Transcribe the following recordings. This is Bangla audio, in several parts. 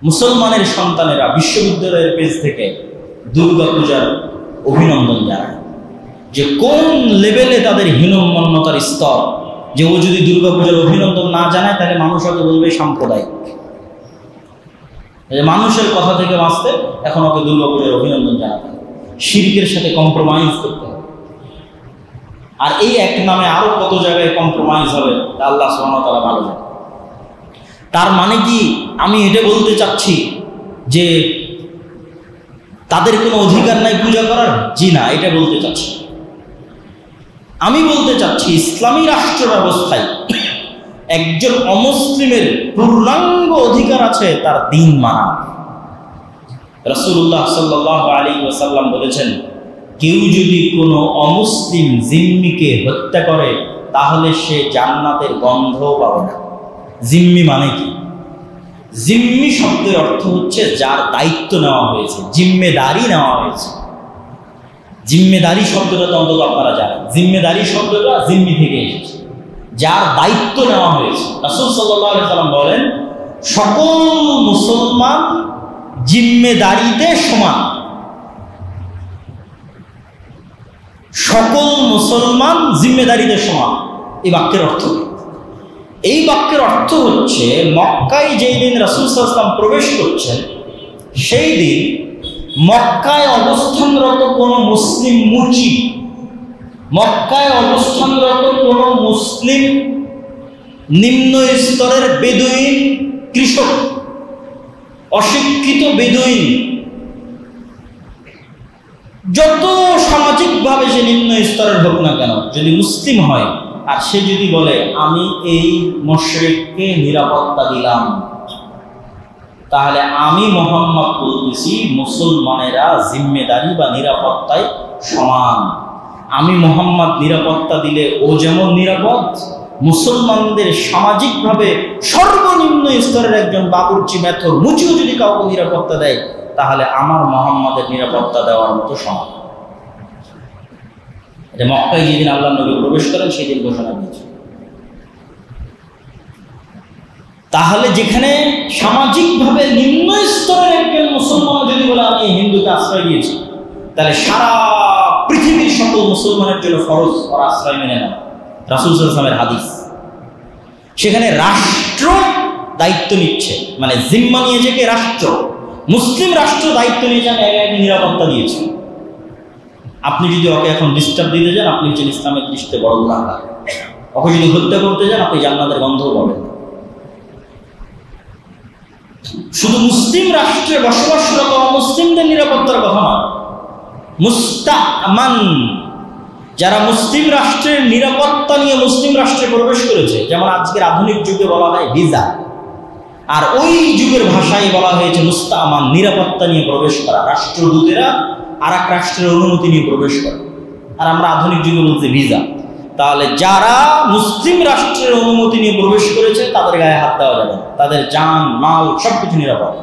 মুসলমানের সন্তানেরা বিশ্ববিদ্যালয়ের পেজ থেকে দুর্গাপূজার অভিনন্দন জানায়, যে কোন লেভেলে তাদের হীনমন্যতার স্তর, যে ও যদি দুর্গাপূজার অভিনন্দন না জানায় তাহলে মানুষ ওকে বলবে সাম্প্রদায়িক। মানুষের কথা থেকে বাঁচতে এখন ওকে দুর্গাপূজার অভিনন্দন জানাতে, শিরকের সাথে কম্প্রোমাইজ করতে হবে। আর এই এক নামে আরো কত জায়গায় কম্প্রোমাইজ হবে তা আল্লাহ সুবহানাহু ওয়া তাআলা ভালো জানেন। তার মানে কি আমি এটা বলতে চাচ্ছি যে তাদের কোনো অধিকার নাই পূজা করার? জি না, এটা বলতে চাচ্ছি। আমি বলতে চাচ্ছি ইসলামী রাষ্ট্র ব্যবস্থায় একজন অমুসলিমের পূর্ণাঙ্গ অধিকার আছে তার দ্বীন মানা। রাসূলুল্লাহ সাল্লাল্লাহু আলাইহি ওয়াসাল্লাম বলেছেন, কেউ যদি কোনো অমুসলিম জিম্মিকে হত্যা করে তাহলে সে জান্নাতের গন্ধও পাবে না। জিম্মি মানে কি? জিম্মি শব্দের অর্থ হচ্ছে যার দায়িত্ব নেওয়া হয়েছে, জিম্মেদারি নেওয়া হয়েছে। জিম্মেদারি শব্দটা তো অন্তত আপনারা জানেন, জিম্মেদারি শব্দটা জিম্মি থেকে এসেছে, যার দায়িত্ব নেওয়া হয়েছে। রাসূল সাল্লাল্লাহু আলাইহি ওয়াসাল্লাম বলেন, সকল মুসলমান জিম্মেদারিতে সমান। সকল মুসলমান জিম্মেদারিতে সমান। এই বাক্যের অর্থ কি? এই বাক্যের অর্থ হচ্ছে মক্কায় যেই দিন রাসূল সাল্লাল্লাহু আলাইহি ওয়াসাল্লাম প্রবেশ করছেন সেই দিন মক্কায় অবস্থানরত কোনো মুসলিম মুচি, মক্কায় অবস্থানরত কোনো মুসলিম নিম্ন স্তরের বেদুইন কৃষক, অশিক্ষিত বেদুইন, যত সামাজিকভাবে সে নিম্ন স্তরের হোক না কেন, যদি মুসলিম হয় আর সে যদি বলে আমি এই মুশরিককে নিরাপত্তা দিলাম, তাহলে আমি মুহাম্মদ বলতেছি মুসলমানেরা জিম্মেদারি বা নিরাপত্তায় সমান। আমি মুহাম্মদ নিরাপত্তা দিলে ও যেমন নিরাপদ, মুসলমানদের সামাজিকভাবে সর্বনিম্ন স্তরের একজন বাবুর্চি মেথর মুচিও যদি কাউকে নিরাপত্তা দেয় তাহলে আমার মুহাম্মাদের নিরাপত্তা দেওয়ার মতো সমান। এটা মক্কায় যেদিন আল্লাহ নবী প্রবেশ করেন সেই দিন ঘোষণা দিয়েছে। তাহলে যেখানে সামাজিকভাবে নিম্ন স্তরের একজন মুসলমান যদি বলে আমি হিন্দুকে আশ্রয় দিয়েছি, তাহলে সারা পৃথিবীর সকল মুসলমানের জন্য ফরজ ওর আশ্রয় মেনে নেওয়া। রাসূল সাল্লাল্লাহু আলাইহি ওয়াসাল্লামের হাদিস। সেখানে রাষ্ট্র দায়িত্ব নিচ্ছে, মানে জিম্মা নিয়েছে কে? রাষ্ট্র। মুসলিম রাষ্ট্র দায়িত্ব নিয়েছে, আমি একে নিরাপত্তা দিয়েছি। আপনি যদি ওকে এখন ডিস্টার্ব দিতে যান আপনি হচ্ছেন ইসলামের দৃষ্টিতে বড় গুনাহগার। ওকে যদি হত্যা করতে যান আপনি জান্নাতের গন্ধও পাবেন। শুধু মুসলিম রাষ্ট্রে বসবাসরত অমুসলিমদের নিরাপত্তার কথা নয়, মুস্তামান যারা মুসলিম রাষ্ট্রের নিরাপত্তা নিয়ে মুসলিম রাষ্ট্রে প্রবেশ করেছে, যেমন আজকের আধুনিক যুগে বলা হয় ভিসা, আর ওই যুগের ভাষায় বলা হয়েছে মুস্তামান, নিরাপত্তা নিয়ে প্রবেশ করা। রাষ্ট্রদূতেরা আর এক রাষ্ট্রের অনুমতি নিয়ে প্রবেশ করে, আর আমরা আধুনিক যুগে বলছি ভিসা। তাহলে যারা মুসলিম রাষ্ট্রের অনুমতি নিয়ে প্রবেশ করেছে তাদের গায়ে হাত দেওয়া যাবে না, তাদের জান মাল সবকিছু নিরাপদ,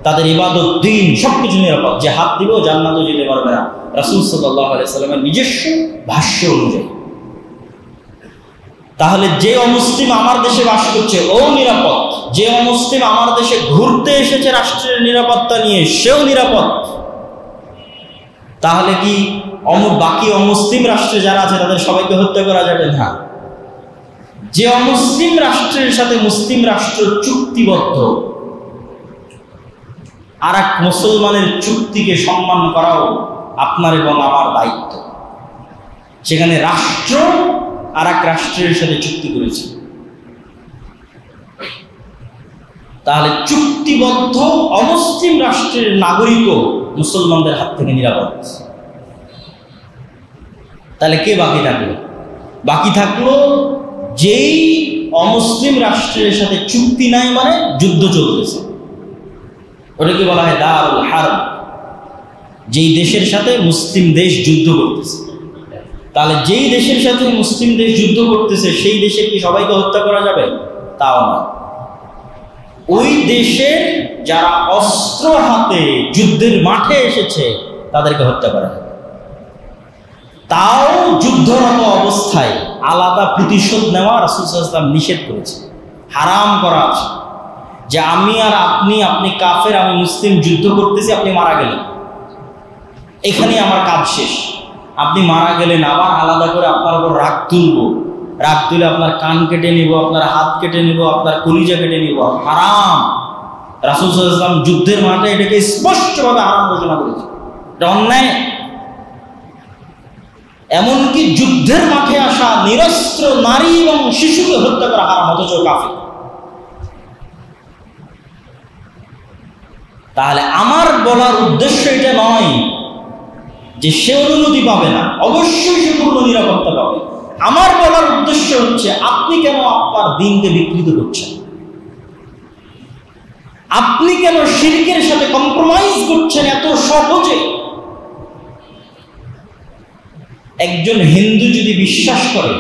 তাদের ইবাদত দ্বীন সবকিছু নিরাপদ। যে হাত দিবেও জান্নাতও যেতে পারবে না, রাসূল সাল্লাল্লাহু আলাইহি ওয়াসাল্লামের নিজস্ব ভাষ্য অনুযায়ী। তাহলে যে অমুসলিম আমার দেশে বাস করছে ও নিরাপদ, যে অমুসলিম আমার দেশে ঘুরতে এসেছে রাষ্ট্রের নিরাপত্তা নিয়ে সেও নিরাপদ। তাহলে কি বাকি অমুসলিম রাষ্ট্রে যারা আছে তাদের সবাইকে হত্যা করা যাবে না? যে অমুসলিম রাষ্ট্রের সাথে মুসলিম রাষ্ট্র চুক্তিবদ্ধ, আর এক মুসলমানের চুক্তিকে সম্মান করাও আপনার এবং আমার দায়িত্ব। সেখানে রাষ্ট্র আর এক রাষ্ট্রের সাথে চুক্তি করেছে, তাহলে চুক্তিবদ্ধ অমুসলিম রাষ্ট্রের নাগরিকও মুসলমানদের হাত থেকে নিরাপদ। তাহলে কে বাকি থাকলো? বাকি থাকলো যেই অমুসলিম রাষ্ট্রের সাথে চুক্তি নাই, মানে যুদ্ধ চলতেছে, ওটাকে বলা হয় দারুল হারব। যেই দেশের সাথে মুসলিম দেশ যুদ্ধ করতেছে, তাহলে যেই দেশের সাথে মুসলিম দেশ যুদ্ধ করতেছে সেই দেশে কি সবাইকে হত্যা করা যাবে? তাও না। ওই দেশের যারা অস্ত্র হাতে যুদ্ধের মাঠে এসেছে তাদেরকে হত্যা করা যাবে, তাও যুদ্ধরত অবস্থায়। আলাদা প্রতিশোধ নেওয়া রাসূল সাল্লাল্লাহু আলাইহি ওয়াসাল্লাম নিষেধ করেছে, হারাম করা আছে। যে আমি আর আপনি কাফের, আমি মুসলিম, যুদ্ধ করতেছি, আপনি মারা গেলেন, এখানেই আমার কাজ শেষ। আপনি মারা গেলেন, আবার আলাদা করে আপনার উপর রাগ তুলব, রাগ তুলে আপনার কান কেটে নিব, আপনার হাত কেটে নিব, আপনার কলিজা কেটে নিব, হারাম। রাসূল সাল্লাল্লাহু আলাইহি ওয়াসাল্লাম যুদ্ধের মাঠে এটাকে স্পষ্টভাবে হারাম ঘোষণা করেছে, এটা অন্যায়। এমনকি যুদ্ধের মাঠে আসা নিরস্ত্র নারী এবং শিশুকে হত্যা করা হারাম, অথচ কাফের। তাহলে আমার বলার উদ্দেশ্য এটা নয় যে সে অনুমতি পাবে না, অবশ্যই সে পূর্ণ নিরাপত্তা পাবে। আমার বলার উদ্দেশ্য হচ্ছে আপনি কেন আপনার দিনকে বিকৃত করছেন, আপনি কেন শিরকের সাথে কম্প্রোমাইজ করছেন এত সহজে। একজন হিন্দু যদি বিশ্বাস করে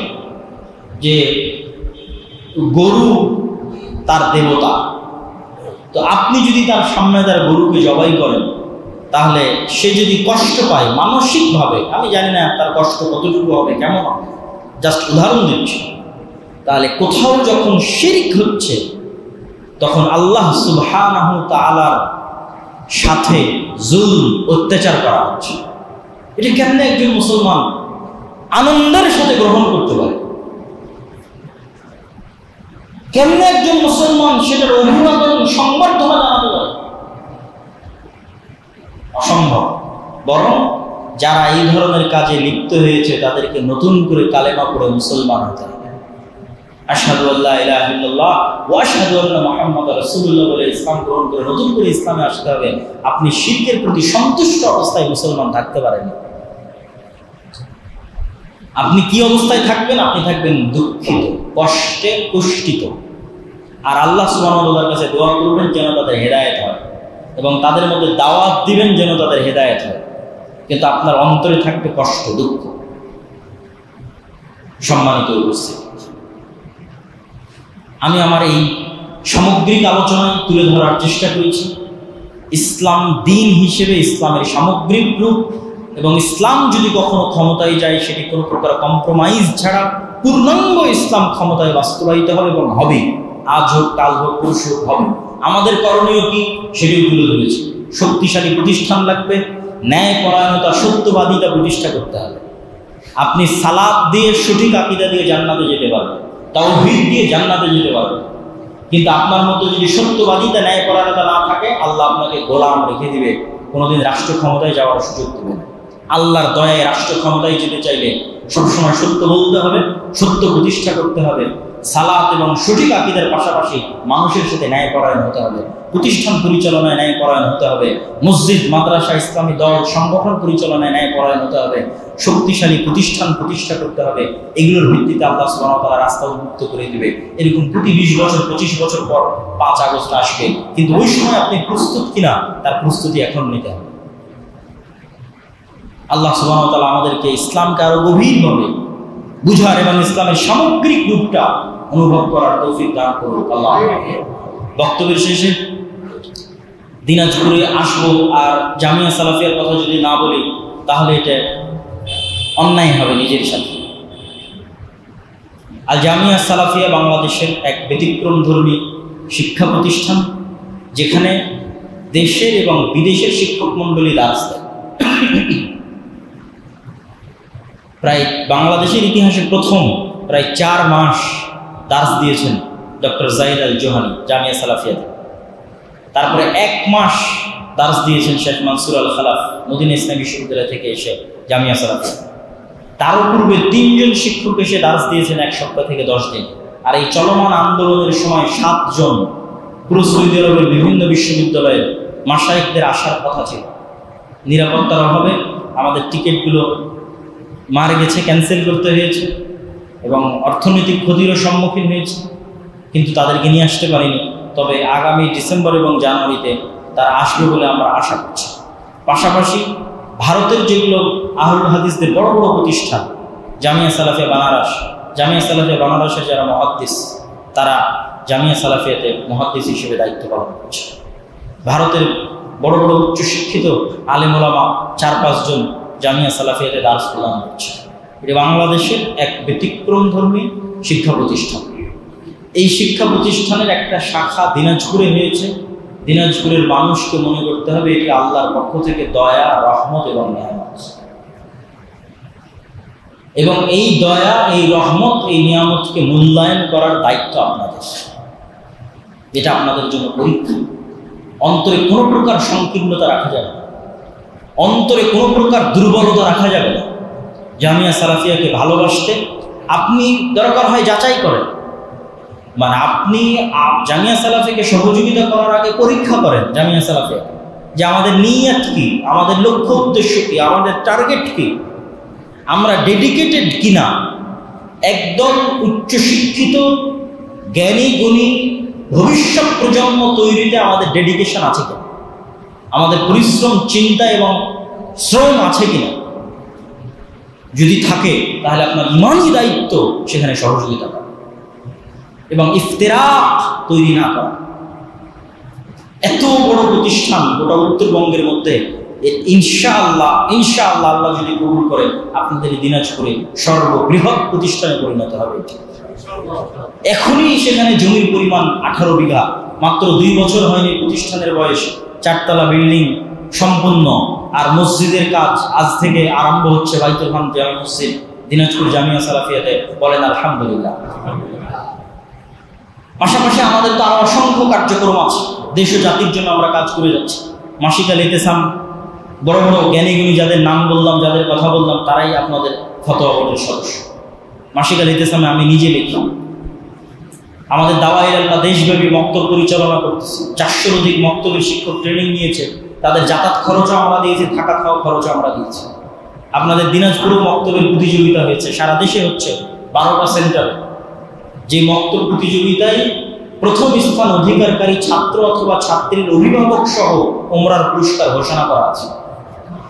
যে গরু তার দেবতা, তো আপনি যদি তার সামনে তার গরুকে জবাই করেন, তাহলে সে যদি কষ্ট পায় মানসিকভাবে, আমি জানি না তার কষ্ট কতটুকু হবে, কেমন হবে, জাস্ট উদাহরণ দিচ্ছি, তাহলে কোথাও যখন শিরক হচ্ছে তখন আল্লাহ সুবহানাহু তাআলার সাথে জুলম, অত্যাচার করা হচ্ছে। এটা কেমনে একজন মুসলমান আনন্দের সাথে গ্রহণ করতে পারে? কেমনে একজন মুসলমান সেটার অভিবাদন, সংবর্ধনা জানাতে পারে? অসম্ভব। বরং যারা এই ধরনের কাজে লিপ্ত হয়েছে তাদেরকে নতুন করে কালেমা পড়ে মুসলমান হতে হবে। আশহাদু আল্লা ইলাহা ইল্লাল্লাহ ওয়া আশহাদু আন্না মুহাম্মাদার রাসূলুল্লাহ বলে ইসলাম গ্রহণ করে নতুন করে ইসলামে আসতে হবে। আপনি শিরকের প্রতি সন্তুষ্ট অবস্থায় মুসলমান থাকতে পারেন। আপনি কি অবস্থায় থাকবেন? আপনি থাকবেন দুঃখিত, কষ্টে কুষ্ঠিত, আর আল্লাহ সুবহানাহু ওয়া তাআলার কাছে দোয়া করবেন যেন তাদের হেদায়েত হয়, এবং তাদের মধ্যে দাওয়াত দিবেন যেন তাদের হেদায়েত হয়। কিন্তু আপনার অন্তরে থাকবে কষ্ট, দুঃখ। সম্মানিত উপস্থিতি, আমি আমার এই সামগ্রিক আলোচনায় তুলে ধরার চেষ্টা করেছি ইসলাম দিন হিসেবে ইসলামের সামগ্রিক রূপ, এবং ইসলাম যদি কখনো ক্ষমতায় যায় সেটি কোনো প্রকার কম্প্রোমাইজ ছাড়া পূর্ণাঙ্গ ইসলাম ক্ষমতায় বাস্তবায়িত হবে এবং হবে। আজ হোক, কাল হোক, পরশু হোক, হবে। আমাদের করণীয় কি সেটিও তুলে ধরেছি। শক্তিশালী প্রতিষ্ঠান লাগবে, ন্যায়পরায়ণতা, সত্যবাদিতা প্রতিষ্ঠা করতে হবে। আপনি সালাত দিয়ে, সঠিক আকীদা দিয়ে জান্নাতে যেতে পারবেন, তাওহীদ দিয়ে জান্নাতে যেতে পারবেন, কিন্তু আপনার মধ্যে যদি সত্যবাদিতা, ন্যায়পরায়ণতা না থাকে, আল্লাহ আপনাকে গোলাম রেখে দিবে, কোনোদিন রাষ্ট্র ক্ষমতায় যাওয়ার সুযোগ দেবে না। আল্লাহর দয়ায় রাষ্ট্র ক্ষমতায় যেতে চাইলে সবসময় সত্য বলতে হবে, সত্য প্রতিষ্ঠা করতে হবে। সালাত এবং সঠিক আকীদার পাশাপাশি মানুষের সাথে ন্যায়পরায়ণ হতে হবে, প্রতিষ্ঠান পরিচালনায় ন্যায়পরায়ণ হতে হবে, মসজিদ, মাদ্রাসা, ইসলামী দল, সংগঠন পরিচালনায় ন্যায়পরায়ণ হতে হবে, শক্তিশালী প্রতিষ্ঠান প্রতিষ্ঠা করতে হবে। এগুলোর ভিত্তিতে আল্লাহ সুবহানাহু ওয়া তাআলা রাস্তা উন্মুক্ত করে দিবে। এরকম প্রতি 20 বছর 25 বছর পর 5 আগস্ট আসবে, কিন্তু ওই সময় আপনি প্রস্তুত কিনা তার প্রস্তুতি এখন নিতে হবে। আল্লাহ সুবহানাহু ওয়া তাআলা আমাদেরকে ইসলামকে আরো গভীরভাবে বুঝার এবং ইসলামের সামগ্রিক রূপটা অনুভব করার তৌফিক দান করুন। আল্লাহ। বক্তব্যের শেষে দিনাজপুরে আসবো আর জামিয়া সালাফিয়ার কথা যদি না বলি তাহলে এটা অন্যায় হবে নিজের সাথে। আল জামিয়া সালাফিয়া বাংলাদেশের এক ব্যতিক্রমধর্মী শিক্ষা প্রতিষ্ঠান, যেখানে দেশের এবং বিদেশের শিক্ষক মণ্ডলী দাস দেয়। প্রায় বাংলাদেশের ইতিহাসে প্রথম প্রায় 4 মাস দাস দিয়েছেন ডক্টর জাহিদ আল জোহানি জামিয়া সালাফিয়াতে। তারপরে 1 মাস দাস দিয়েছেন শেখ মানসুর আল খালাফ মদিনা ইসলামী বিশ্ববিদ্যালয় থেকে এসে জামিয়া সালাফিয়া। তার পূর্বে 3 জন শিক্ষক এসে দাস দিয়েছেন 1 সপ্তাহ থেকে 10 দিন। আর এই চলমান আন্দোলনের সময় 7 জন পুরো সৌদি আরবের বিভিন্ন বিশ্ববিদ্যালয়ের মাশায়েখদের আসার কথা ছিল। নিরাপত্তার অভাবে আমাদের টিকিটগুলো মারা গেছে, ক্যান্সেল করতে হয়েছে এবং অর্থনৈতিক ক্ষতিরও সম্মুখীন হয়েছে, কিন্তু তাদেরকে নিয়ে আসতে পারিনি। তবে আগামী ডিসেম্বর এবং জানুয়ারিতে তারা আসবে বলে আমরা আশা করছি। পাশাপাশি ভারতের যেগুলো আহলুল হাদিসদের বড় বড় প্রতিষ্ঠান, জামিয়া সালাফিয়া বানারস, জামিয়া সালাফিয়া বানারসের যারা মুহাদ্দিস, তারা জামিয়া সালাফিয়াতে মুহাদ্দিস হিসেবে দায়িত্ব পালন করছে। ভারতের বড় বড় উচ্চশিক্ষিত আলেম ওলামা 4-5 জন জামিয়া সালাফিয়াতে দার্স প্রদান করছে। এটি বাংলাদেশের এক ব্যতিক্রমধর্মী শিক্ষা প্রতিষ্ঠান। এই শিক্ষা প্রতিষ্ঠানের একটা শাখা দিনাজপুরে হয়েছে। দিনাজপুরের মানুষকে মনে করতে হবে এটি আল্লাহর পক্ষ থেকে দয়া, রহমত এবং নিয়ামত। এবং এই দয়া, এই রহমত, এই নিয়ামতকে মূল্যায়ন করার দায়িত্ব আপনাদের। এটা আপনাদের জন্য পরীক্ষা। অন্তরে কোনো প্রকার সংকীর্ণতা রাখা যাবে না, অন্তরে কোনো প্রকার দুর্বলতা রাখা যাবে না। জামিয়া সালাফিয়াকে ভালোবাসতে আপনি দরকার হয় যাচাই করেন, মানে আপনি জামিয়া সালাফিয়াকে সহযোগিতা করার আগে পরীক্ষা করেন জামিয়া সালাফিয়া, যে আমাদের নিয়ত কি, আমাদের লক্ষ্য উদ্দেশ্য কি, আমাদের টার্গেট কি, আমরা ডেডিকেটেড কিনা, একদম উচ্চশিক্ষিত জ্ঞানী গুণী ভবিষ্যৎ প্রজন্ম তৈরিতে আমাদের ডেডিকেশন আছে কিনা, আমাদের পরিশ্রম, চিন্তা এবং শ্রম আছে কিনা। যদি থাকে তাহলে আপনার ইমানি দায়িত্ব সেখানে সহযোগিতা করা এবং ইফতিরাক তৈরি না করা। এত বড় প্রতিষ্ঠান গোটা উত্তরবঙ্গের মধ্যে, ইনশাআল্লাহ আল্লাহ যদি কবুল করে আপনাদের দিনাজপুরে সর্ববৃহৎ প্রতিষ্ঠানে পরিণত হবে। এখনই সেখানে জমির পরিমাণ 18 বিঘা, মাত্র 2 বছর হয়নি প্রতিষ্ঠানের বয়স, 4 তলা বিল্ডিং সম্পূর্ণ। আর মসজিদের কাজ আজ থেকে আরম্ভ হচ্ছে, বাইতুল হাম জামে মসজিদ দিনাজপুর জামিয়া সালাফিয়াতে, বলেন আলহামদুলিল্লাহ। পাশাপাশি আমাদের তো আরো অসংখ্য কার্যক্রম আছে, দেশ ও জাতির জন্য আমরা কাজ করে যাচ্ছি। মাসিক আল ইতিসাম, বড় বড় জ্ঞানীগুণী যাদের নাম বললাম, যাদের কথা বললাম, তারাই আপনাদের ফতোয়া বোর্ডের সদস্য। মাসিক আল ইতিসামে আমি নিজে লিখি। আমাদের দাওয়ায়ে আল্লাহ দেশব্যাপী মক্তব পরিচালনা করতেছে, 400-র অধিক মক্তবের শিক্ষক ট্রেনিং নিয়েছে, তাদের যাতায়াত খরচও আমরা দিয়েছি, থাকা খাওয়া খরচও আমরা দিয়েছি। আপনাদের দিনাজপুরেও মক্তবের প্রতিযোগিতা হয়েছে, সারা দেশে হচ্ছে 12টা সেন্টারে। যে মক্তব প্রতিযোগিতায় প্রথম স্থান অধিকারকারী ছাত্র অথবা ছাত্রীর অভিভাবক সহ ওমরার পুরস্কার ঘোষণা করা আছে।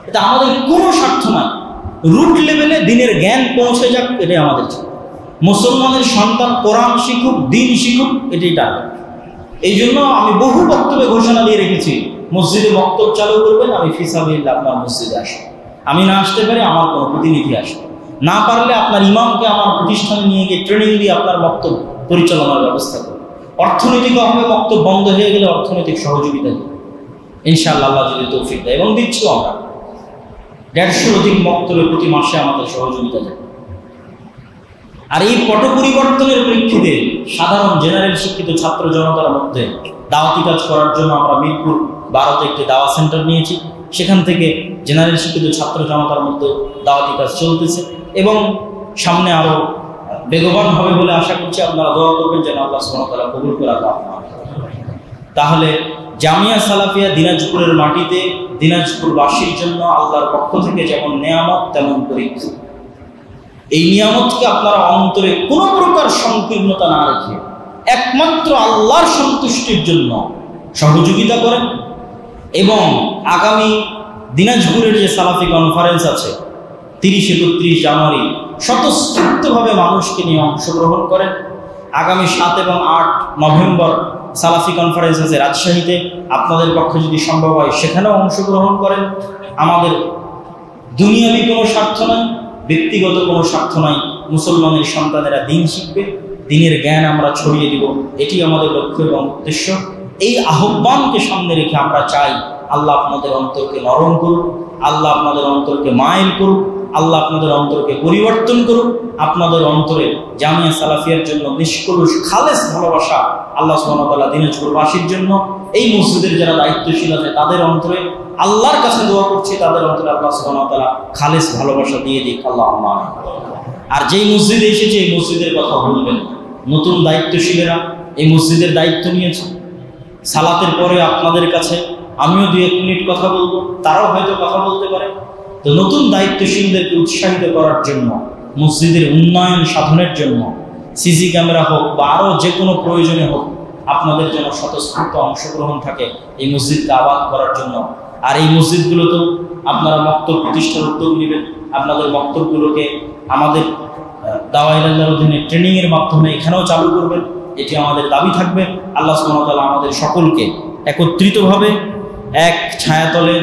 এটা আমাদের কোনো স্বার্থ নয়, রুট লেভেলে দিনের জ্ঞান পৌঁছে যাক, এটাই আমাদের চাই। মুসলমানের সন্তান কোরআন শিখুক, দিন শিখুক, এটাই টার্গেট। এই জন্য আমি বহু বক্তব্যে ঘোষণা দিয়ে রেখেছি, মসজিদে বক্তব্য চালু করবেন, আমি ফিসাবিল্লাহ আপনার মসজিদে আসবো। আমি না আসতে পারি, আমার কোনো প্রতিনিধি আসবে, না পারলে আপনার ইমামকে আমার প্রতিষ্ঠানে নিয়ে গিয়ে ট্রেনিং দিয়ে আপনার বক্তব্য পরিচালনার ব্যবস্থা করব। অর্থনৈতিক অভাবে বক্তব্য বন্ধ হয়ে গেলে অর্থনৈতিক সহযোগিতা দিই ইনশাআল্লাহ, আল্লাহ যদি তৌফিক দেয়, এবং দিচ্ছি আমরা। 150-র অধিক বক্তব্যে প্রতি মাসে আমাদের সহযোগিতা দেয়। আর এই পট পরিবর্তনের প্রেক্ষিতে সাধারণ জেনারেল শিক্ষিত ছাত্র জনতার মধ্যে দাওয়াতি কাজ করার জন্য আমরা মিরপুর 12তে একটি দাওয়া সেন্টার নিয়েছি। সেখান থেকে জেনারেল শিক্ষিত ছাত্র জনতার মধ্যে দাওয়াতি কাজ চলতেছে এবং সামনে আরো বেগবান হবে বলে আশা করছি। আপনারা দোয়া করবেন যেন আল্লাহ সুবহানাহু ওয়া তাআলা কবুল করে। তাহলে জামিয়া সালাফিয়া দিনাজপুরের মাটিতে দিনাজপুরবাসীর জন্য আল্লাহর পক্ষ থেকে যেমন নিয়ামত তেমন পরীক্ষা। এই নিয়ামতকে আপনারা অন্তরে কোনো প্রকার সংকীর্ণতা না রেখে একমাত্র আল্লাহর সন্তুষ্টির জন্য সহযোগিতা করেন এবং আগামী দিনাজপুরের যে সালাফি কনফারেন্স আছে 30-31 জানুয়ারি স্বতঃস্ফূর্তভাবে মানুষকে নিয়ে অংশগ্রহণ করেন। আগামী 7 এবং 8 নভেম্বর সালাফি কনফারেন্স আছে রাজশাহীতে, আপনাদের পক্ষে যদি সম্ভব হয় সেখানেও অংশগ্রহণ করেন। আমাদের দুনিয়াবি কোনো স্বার্থ নয়, ব্যক্তিগত কোনো স্বার্থ নয়, মুসলমানের সন্তানেরা দিন শিখবে, দিনের জ্ঞান আমরা ছড়িয়ে দিব, এটি আমাদের লক্ষ্য এবং উদ্দেশ্য। এই আহ্বানকে সামনে রেখে আমরা চাই আল্লাহ আপনাদের অন্তরকে নরম করুক, আল্লাহ আপনাদের অন্তরকে মাইল করুক, আল্লাহ আপনাদের অন্তরকে পরিবর্তন করুক। আপনাদের অন্তরে জামিয়া সালাফিয়ার জন্য নিষ্কলুষ খালেস ভালোবাসা আল্লাহ সুবহানাহু ওয়া তাআলা দিনাজপুরবাসীর জন্য, এই মসজিদের যারা দায়িত্বশীল আছে তাদের অন্তরে আল্লাহর কাছে দোয়া করছি, তাদের অন্তরে আল্লাহ সুবহানাহু ওয়া তাআলা খালেস ভালোবাসা দিয়ে দিক, আল্লাহুম্মা আমিন। আর যেই মসজিদে এসেছে এই মসজিদের কথা বলবেন, নতুন দায়িত্বশীলেরা এই মসজিদের দায়িত্ব নিয়েছে। সালাতের পরে আপনাদের কাছে আমিও 2-1 মিনিট কথা বলবো, তারাও হয়তো কথা বলতে পারে। তো নতুন দায়িত্বশীলদেরকে উৎসাহিত করার জন্য, মসজিদের উন্নয়ন সাধনের জন্য সিসি ক্যামেরা হোক বা আরও যে কোনো প্রয়োজনে হোক, আপনাদের জন্য স্বতঃস্ফূর্ত অংশগ্রহণ থাকে এই মসজিদকে আবাদ করার জন্য। আর এই মসজিদগুলোতেও আপনারা মক্তব প্রতিষ্ঠার উদ্যোগ নেবেন, আপনাদের মক্তবগুলোকে আমাদের দাওয়ায়ে আল্লাহর অধীনে ট্রেনিংয়ের মাধ্যমে এখানেও চালু করবেন, এটি আমাদের দাবি থাকবে। আল্লাহ সুবহানাহু ওয়া তাআলা আমাদের সকলকে একত্রিতভাবে এক ছায়াতলে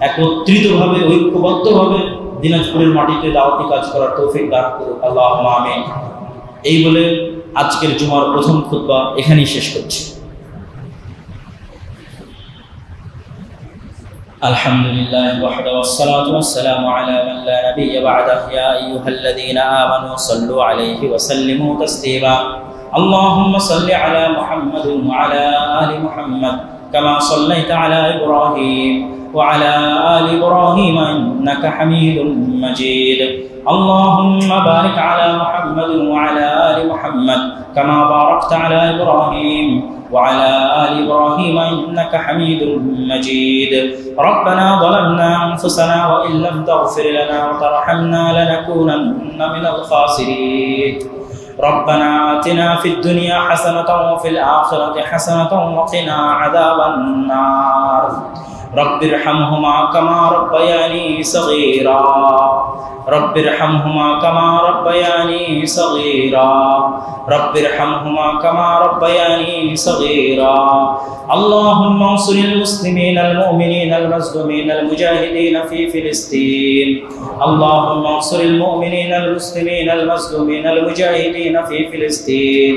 একত্রিতভাবে ঐক্যবদ্ধভাবে দিনাজপুরের মাটিতে দাওয়াতি কাজ করার তৌফিক দান করুন, আল্লাহুম্মা আমিন। এই বলে আজকের জুমার প্রথম খুতবা এখানেই শেষ করছি। আলহামদুলিল্লাহ ওয়াহদাহু ওয়াসসালাতু ওয়াসসালামু আলা মান লা নাবিয়্যা বা'দাহু ইয়া আইয়ুহাল্লাযীনা আমানু সাল্লু আলাইহি ওয়া সাল্লিমু তাসলিমা আল্লাহুম্মা সাল্লি আলা মুহাম্মাদিন ওয়া আলা আলি মুহাম্মাদ কামা সাল্লাইতা আলা ইব্রাহিম ওয়া আলা আলি ইব্রাহিম ইন্নাকা হামিদুম মাজিদ আল্লাহুম্মা বারিক আলা মুহাম্মাদিন ওয়া আলা আলি মুহাম্মাদ কামা বারাকতা আলা ইব্রাহিম وعلى آل إبراهيم إنك حميد مجيد ربنا ظلمنا أنفسنا وإن لم تغفر لنا وترحمنا لنكونن من الخاسرين ربنا آتنا في الدنيا حسنة وفي الآخرة حسنة وقنا عذاب النار رب ارحمهما كما ربياني صغيرا رب ارحمهما كما ربياني صغيرا رب ارحمهما كما ربياني صغيرا اللهم انصر المسلمين المؤمنين المظلومين المجاهدين في فلسطين اللهم انصر المؤمنين المسلمين المظلومين المجاهدين في فلسطين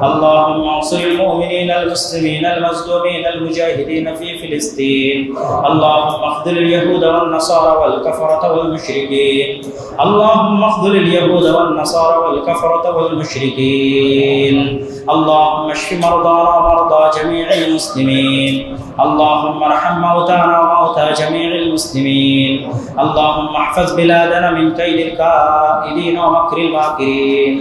اللهم انصر المؤمنين المسلمين المظلومين المجاهدين في فلسطين اللهم اخذل اليهود والنصارى والكفرة والمشركين اللهم اخذل اليهود والنصارى والكفرة والمشركين اللهم اشف مرضانا ومرضى جميع المسلمين اللهم ارحم موتانا وموتى جميع المسلمين اللهم احفظ بلادنا من كيد الكائدين ومكر الماكرين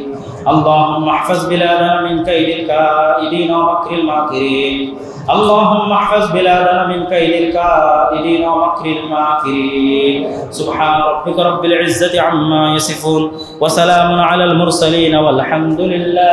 اللهم احفظ بلادنا من كيد الكائدين ومكر الماكرين اللهم احفظ بلادنا من كيد الكائدين ومكر الماكرين سبحان ربك رب العزة عما يصفون وسلام على المرسلين والحمد لله